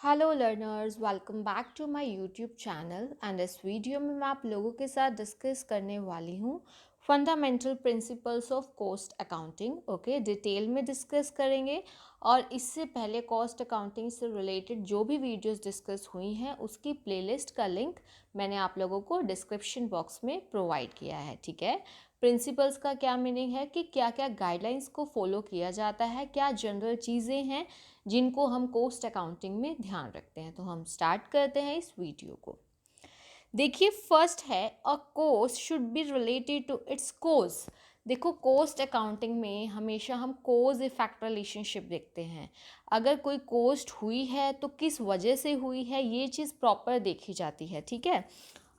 Hello learners, welcome back to my YouTube channel and इस video में मैं आप लोगों के साथ डिस्कस करने वाली हूँ fundamental principles of cost accounting. Okay, detail में डिस्कस करेंगे। और इससे पहले कॉस्ट अकाउंटिंग से रिलेटेड जो भी वीडियोस डिस्कस हुई हैं उसकी प्लेलिस्ट का लिंक मैंने आप लोगों को डिस्क्रिप्शन बॉक्स में प्रोवाइड किया है। ठीक है, प्रिंसिपल्स का क्या मीनिंग है कि क्या क्या गाइडलाइंस को फॉलो किया जाता है, क्या जनरल चीज़ें हैं जिनको हम कॉस्ट अकाउंटिंग में ध्यान रखते हैं। तो हम स्टार्ट करते हैं इस वीडियो को। देखिए, फर्स्ट है a cost should be related to its cause. देखो, कॉस्ट अकाउंटिंग में हमेशा हम कोज इफेक्ट रिलेशनशिप देखते हैं। अगर कोई कॉस्ट हुई है तो किस वजह से हुई है, ये चीज़ प्रॉपर देखी जाती है। ठीक है,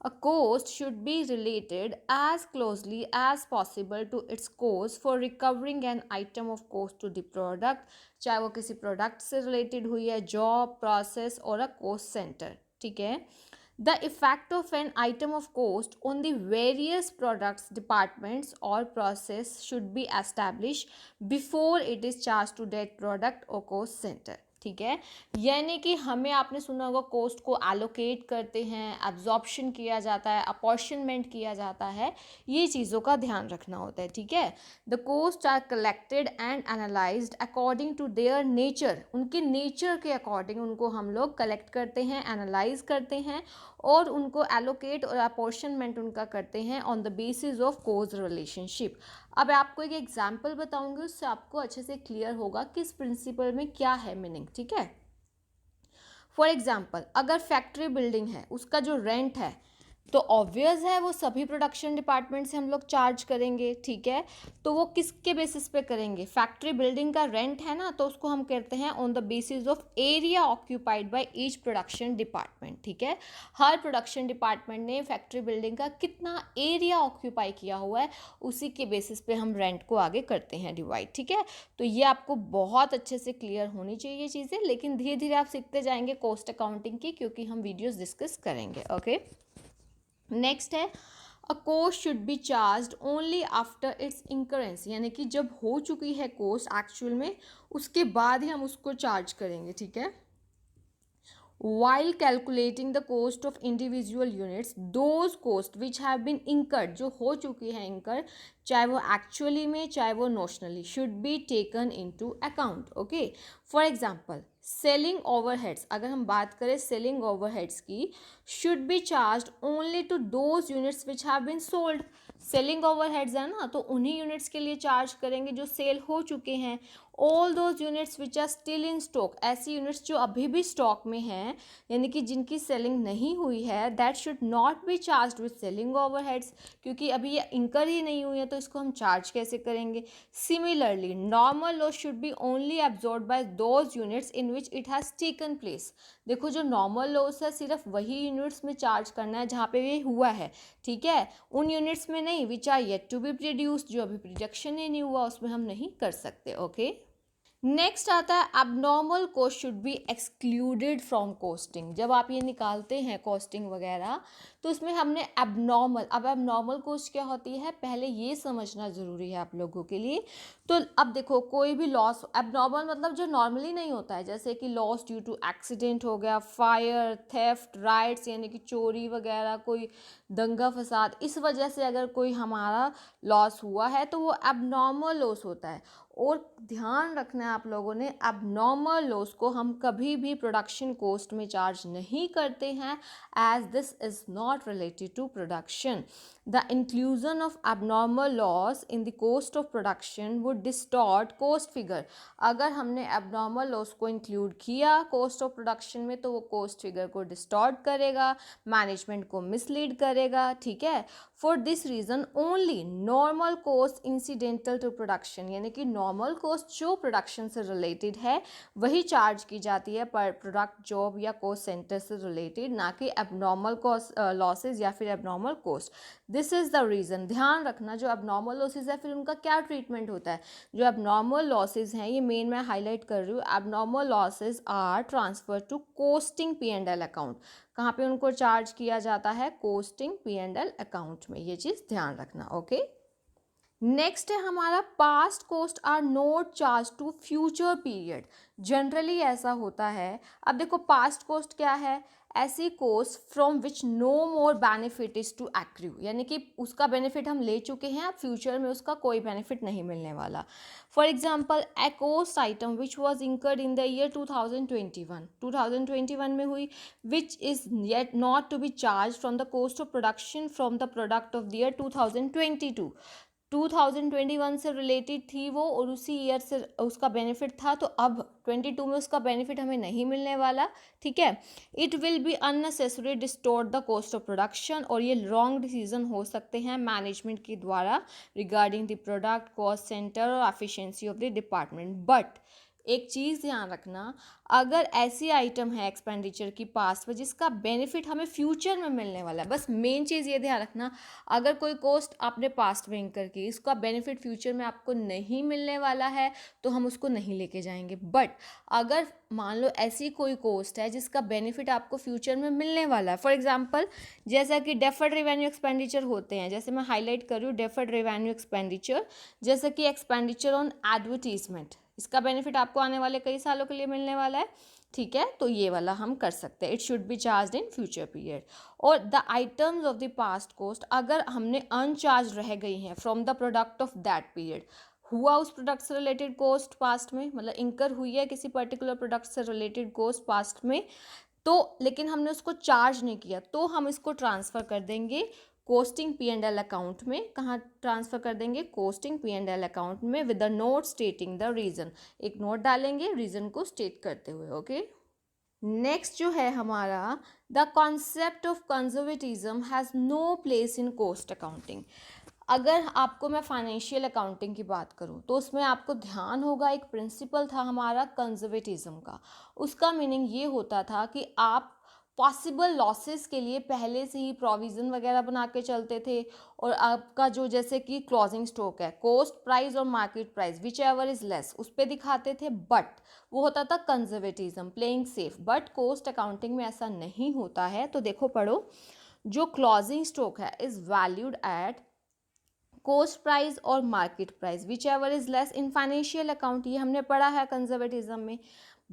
a cost should be related as closely as possible to its cost for recovering an item of cost to the product, चाहे वो किसी प्रोडक्ट से रिलेटेड हुई है, जॉब, प्रोसेस और अ कॉस्ट सेंटर। ठीक है, the effect of an item of cost on the various products, departments or process should be established before it is charged to that product or cost center। ठीक है, यानी कि हमें, आपने सुना होगा, कोस्ट को एलोकेट करते हैं, एब्जॉर्प्शन किया जाता है, अपॉर्शनमेंट किया जाता है, ये चीज़ों का ध्यान रखना होता है। ठीक है, the cost are collected and analysed according to their nature. उनके नेचर के अकॉर्डिंग उनको हम लोग कलेक्ट करते हैं, एनालाइज करते हैं और उनको एलोकेट और अपॉर्शनमेंट उनका करते हैं on the basis of cause relationship. अब आपको एक एग्जाम्पल बताऊंगी, उससे आपको अच्छे से क्लियर होगा कि इस प्रिंसिपल में क्या है मीनिंग। ठीक है, फॉर एग्जाम्पल, अगर फैक्ट्री बिल्डिंग है, उसका जो रेंट है तो ऑब्वियस है वो सभी प्रोडक्शन डिपार्टमेंट से हम लोग चार्ज करेंगे। ठीक है, तो वो किसके बेसिस पे करेंगे? फैक्ट्री बिल्डिंग का रेंट है ना, तो उसको हम कहते हैं on the basis of area occupied by each production department. ठीक है, हर प्रोडक्शन डिपार्टमेंट ने फैक्ट्री बिल्डिंग का कितना एरिया ऑक्यूपाई किया हुआ है, उसी के बेसिस पे हम रेंट को आगे करते हैं डिवाइड। ठीक है, तो ये आपको बहुत अच्छे से क्लियर होनी चाहिए चीज़ें, लेकिन धीरे धीरे आप सीखते जाएंगे कॉस्ट अकाउंटिंग की, क्योंकि हम वीडियोस डिस्कस करेंगे। ओके, नेक्स्ट है a cost should be charge only after its incurrence, यानी कि जब हो चुकी है कोस्ट एक्चुअल में, उसके बाद ही हम उसको चार्ज करेंगे। ठीक है, while calculating the cost of individual units, those cost which have been incurred, जो हो चुकी है incur, चाहे वो actually में चाहे वो notionally, should be taken into account। okay, for example, selling overheads, अगर हम बात करें selling overheads की, should be charged only to those units which have been sold। Selling overheads है ना, तो उन्हीं यूनिट्स के लिए चार्ज करेंगे जो सेल हो चुके हैं। All those units which are still in stock, ऐसी यूनिट्स जो अभी भी स्टॉक में हैं, यानी कि जिनकी सेलिंग नहीं हुई है, that should not be charge with selling overheads, क्योंकि अभी ये इंकर ही नहीं हुई है, तो इसको हम चार्ज कैसे करेंगे? Similarly, normal loss should be only absorb by those units in which it has taken place. देखो, जो नॉर्मल लॉस है सिर्फ वही यूनिट्स में चार्ज करना है जहाँ पे ये हुआ है। ठीक है, उन यूनिट्स में नहीं which are yet to be produced, जो अभी प्रोडक्शन ही नहीं हुआ, उसमें हम नहीं कर सकते। ओके, नेक्स्ट आता है abnormal cost should be excluded from costing. जब आप ये निकालते हैं कॉस्टिंग वगैरह, तो उसमें हमने एबनॉर्मल, अब एबनॉर्मल कॉस्ट क्या होती है पहले ये समझना ज़रूरी है आप लोगों के लिए। तो अब देखो, कोई भी लॉस, एबनॉर्मल मतलब जो नॉर्मली नहीं होता है, जैसे कि लॉस ड्यू टू एक्सीडेंट हो गया, फायर, थेफ्ट, राइट्स यानी कि चोरी वगैरह, कोई दंगा फसाद, इस वजह से अगर कोई हमारा लॉस हुआ है तो वो एबनॉर्मल लॉस होता है। और ध्यान रखना है आप लोगों ने, एबनॉर्मल लॉस को हम कभी भी प्रोडक्शन कॉस्ट में चार्ज नहीं करते हैं, as this is not related to production. The inclusion of abnormal loss in the cost of production would distort cost figure. अगर हमने एबनॉर्मल लॉस को इंक्लूड किया कॉस्ट ऑफ प्रोडक्शन में, तो वो कॉस्ट फिगर को डिस्टॉर्ट करेगा, मैनेजमेंट को मिसलीड करेगा। ठीक है, for this reason only normal cost incidental to production, यानी कि नॉर्मल कॉस्ट जो प्रोडक्शन से रिलेटेड है वही चार्ज की जाती है पर प्रोडक्ट, जॉब या कॉस्ट सेंटर से रिलेटेड, ना कि एबनॉर्मल कॉस्ट लॉसेज या फिर abnormal cost. This is the reason. ध्यान रखना, जो एबनॉर्मल लॉसेज है फिर उनका क्या ट्रीटमेंट होता है। जो एबनॉर्मल लॉसेज हैं, ये मेन मैं हाईलाइट कर रही हूँ, abnormal losses are transfer to costing P&L account. कहाँ पे उनको चार्ज किया जाता है? कोस्टिंग P&L अकाउंट में। ये चीज़ ध्यान रखना। ओके, नेक्स्ट है हमारा past cost are not charge to future period. Generally ऐसा होता है। अब देखो पास्ट कॉस्ट क्या है, ऐसी cost from which no more benefit is to accrue, यानी कि उसका बेनिफिट हम ले चुके हैं, अब फ्यूचर में उसका कोई बेनिफिट नहीं मिलने वाला। For example a cost item which was incurred in the year 2021 में हुई, which is yet not to be charge from the cost of production from the product of the year 2021 से related थी वो, और उसी ईयर से उसका benefit था, तो अब 22 में उसका बेनिफिट हमें नहीं मिलने वाला। ठीक है, it will be unnecessary distort the cost of production, और ये रॉन्ग डिसीजन हो सकते हैं मैनेजमेंट के द्वारा regarding the product cost centre और efficiency of the department. But एक चीज़ ध्यान रखना, अगर ऐसी आइटम है एक्सपेंडिचर की पास्ट में जिसका बेनिफिट हमें फ्यूचर में मिलने वाला है, बस मेन चीज़ ये ध्यान रखना, अगर कोई कॉस्ट आपने पास्ट में इंकर की, इसका बेनिफिट फ्यूचर में आपको नहीं मिलने वाला है, तो हम उसको नहीं लेके जाएंगे। बट अगर मान लो ऐसी कोई कॉस्ट है जिसका बेनिफिट आपको फ्यूचर में मिलने वाला है, फॉर एग्जांपल जैसा कि डेफर्ड रेवेन्यू एक्सपेंडिचर होते हैं, जैसे मैं हाईलाइट कर रही हूँ डेफर्ड रेवेन्यू एक्सपेंडिचर, जैसे कि एक्सपेंडिचर ऑन एडवर्टीजमेंट, इसका बेनिफिट आपको आने वाले कई सालों के लिए मिलने वाला है। ठीक है, तो ये वाला हम कर सकते हैं, it should be charge in future period. और the items of the past cost अगर हमने अनचार्ज रह गई हैं from the product of that period, हुआ उस प्रोडक्ट से रिलेटेड कॉस्ट पास्ट में, मतलब इंकर हुई है किसी पर्टिकुलर प्रोडक्ट से रिलेटेड कॉस्ट पास्ट में, तो लेकिन हमने उसको चार्ज नहीं किया, तो हम इसको ट्रांसफ़र कर देंगे costing P and L account में। कहाँ ट्रांसफ़र कर देंगे, costing P and L account में, with the note stating the reason, एक नोट डालेंगे रीज़न को स्टेट करते हुए। ओके, नेक्स्ट जो है हमारा, the concept of conservatism has no place in cost accounting. अगर आपको मैं फाइनेंशियल अकाउंटिंग की बात करूं, तो उसमें आपको ध्यान होगा एक प्रिंसिपल था हमारा कंजर्वेटिज्म का। उसका मीनिंग ये होता था कि आप पॉसिबल लॉसेस के लिए पहले से ही प्रोविज़न वगैरह बना के चलते थे, और आपका जो जैसे कि क्लोजिंग स्टॉक है, कॉस्ट प्राइस और market price whichever is less, उस पर दिखाते थे, बट वो होता था conservatism, playing safe. But cost accounting में ऐसा नहीं होता है। तो देखो पढ़ो, जो क्लोजिंग स्टॉक है is valued at cost price और market price whichever is less in financial account, ये हमने पढ़ा है कंजर्वेटिज्म में।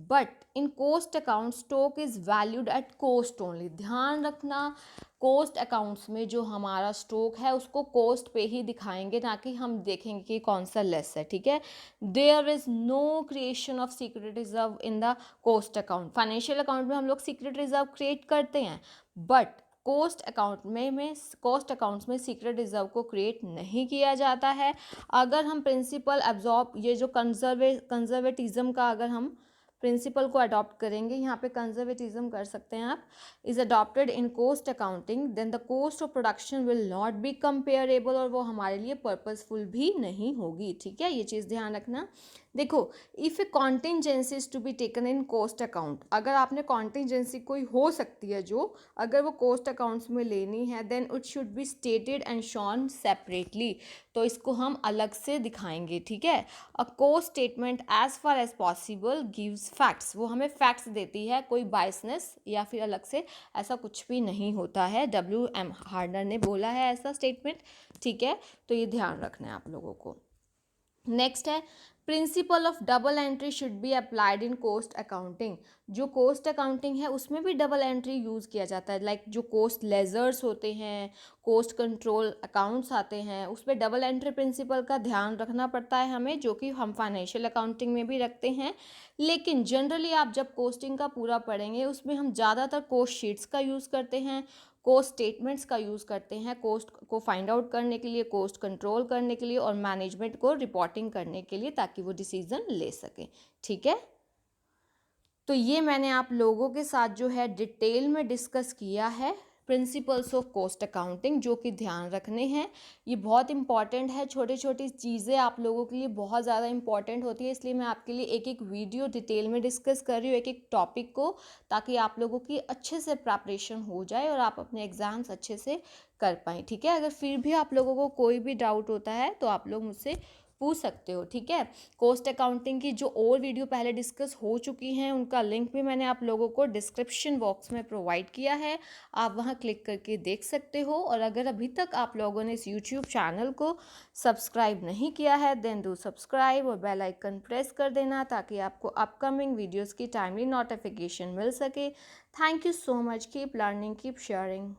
But in cost account stock is valued at cost only. ध्यान रखना, कॉस्ट अकाउंट्स में जो हमारा स्टॉक है उसको कॉस्ट पे ही दिखाएंगे, ना कि हम देखेंगे कि कौन सा लेस है। ठीक है, there is no creation of secret reserve in the cost account. Financial account में हम लोग सीक्रेट रिजर्व क्रिएट करते हैं, बट कॉस्ट अकाउंट में कॉस्ट अकाउंट्स में सीक्रेट रिजर्व को क्रिएट नहीं किया जाता है। अगर हम प्रिंसिपल एब्जॉर्ब, ये जो कंजर्वेटिज्म का अगर हम प्रिंसिपल को अडॉप्ट करेंगे, यहाँ पे कंजर्वेटिज्म कर सकते हैं आप, is adopted in cost accounting, then the cost of production will not be comparable, और वो हमारे लिए पर्पसफुल भी नहीं होगी। ठीक है, ये चीज़ ध्यान रखना। देखो, if a contingency is to be taken in cost account, अगर आपने कॉन्टिंजेंसी कोई हो सकती है जो, अगर वो कॉस्ट अकाउंट्स में लेनी है, then it should be stated and shown separately, तो इसको हम अलग से दिखाएंगे। ठीक है, a cost statement as far as possible gives facts, वो हमें फैक्ट्स देती है, कोई बायसनेस या फिर अलग से ऐसा कुछ भी नहीं होता है। WM हार्डर ने बोला है ऐसा स्टेटमेंट। ठीक है, तो ये ध्यान रखना है आप लोगों को। नेक्स्ट है, principle of double entry should be applied in cost accounting. जो कॉस्ट अकाउंटिंग है उसमें भी डबल एंट्री यूज़ किया जाता है, लाइक जो कॉस्ट लेजर्स होते हैं, कॉस्ट कंट्रोल अकाउंट्स आते हैं, उसमें डबल एंट्री प्रिंसिपल का ध्यान रखना पड़ता है हमें, जो कि हम फाइनेंशियल अकाउंटिंग में भी रखते हैं। लेकिन जनरली आप जब कॉस्टिंग का पूरा पढ़ेंगे, उसमें हम ज़्यादातर कॉस्ट शीट्स का यूज़ करते हैं, कॉस्ट स्टेटमेंट्स का यूज़ करते हैं, कॉस्ट को फाइंड आउट करने के लिए, कॉस्ट कंट्रोल करने के लिए, और मैनेजमेंट को रिपोर्टिंग करने के लिए, ताकि वो डिसीजन ले सकें। ठीक है, तो ये मैंने आप लोगों के साथ जो है डिटेल में डिस्कस किया है प्रिंसिपल्स ऑफ कॉस्ट अकाउंटिंग, जो कि ध्यान रखने हैं। ये बहुत इंपॉर्टेंट है, छोटी छोटी चीज़ें आप लोगों के लिए बहुत ज़्यादा इंपॉर्टेंट होती है, इसलिए मैं आपके लिए एक एक वीडियो डिटेल में डिस्कस कर रही हूँ, एक एक टॉपिक को, ताकि आप लोगों की अच्छे से प्रिपरेशन हो जाए और आप अपने एग्ज़ाम्स अच्छे से कर पाएँ। ठीक है, अगर फिर भी आप लोगों को कोई भी डाउट होता है तो आप लोग मुझसे पूछ सकते हो, ठीक है। कॉस्ट अकाउंटिंग की जो और वीडियो पहले डिस्कस हो चुकी हैं उनका लिंक भी मैंने आप लोगों को डिस्क्रिप्शन बॉक्स में प्रोवाइड किया है, आप वहां क्लिक करके देख सकते हो। और अगर अभी तक आप लोगों ने इस यूट्यूब चैनल को सब्सक्राइब नहीं किया है देन डू सब्सक्राइब और बेल आइकन प्रेस कर देना ताकि आपको अपकमिंग वीडियोस की टाइमली नोटिफिकेशन मिल सके। Thank you so much, keep learning, keep sharing.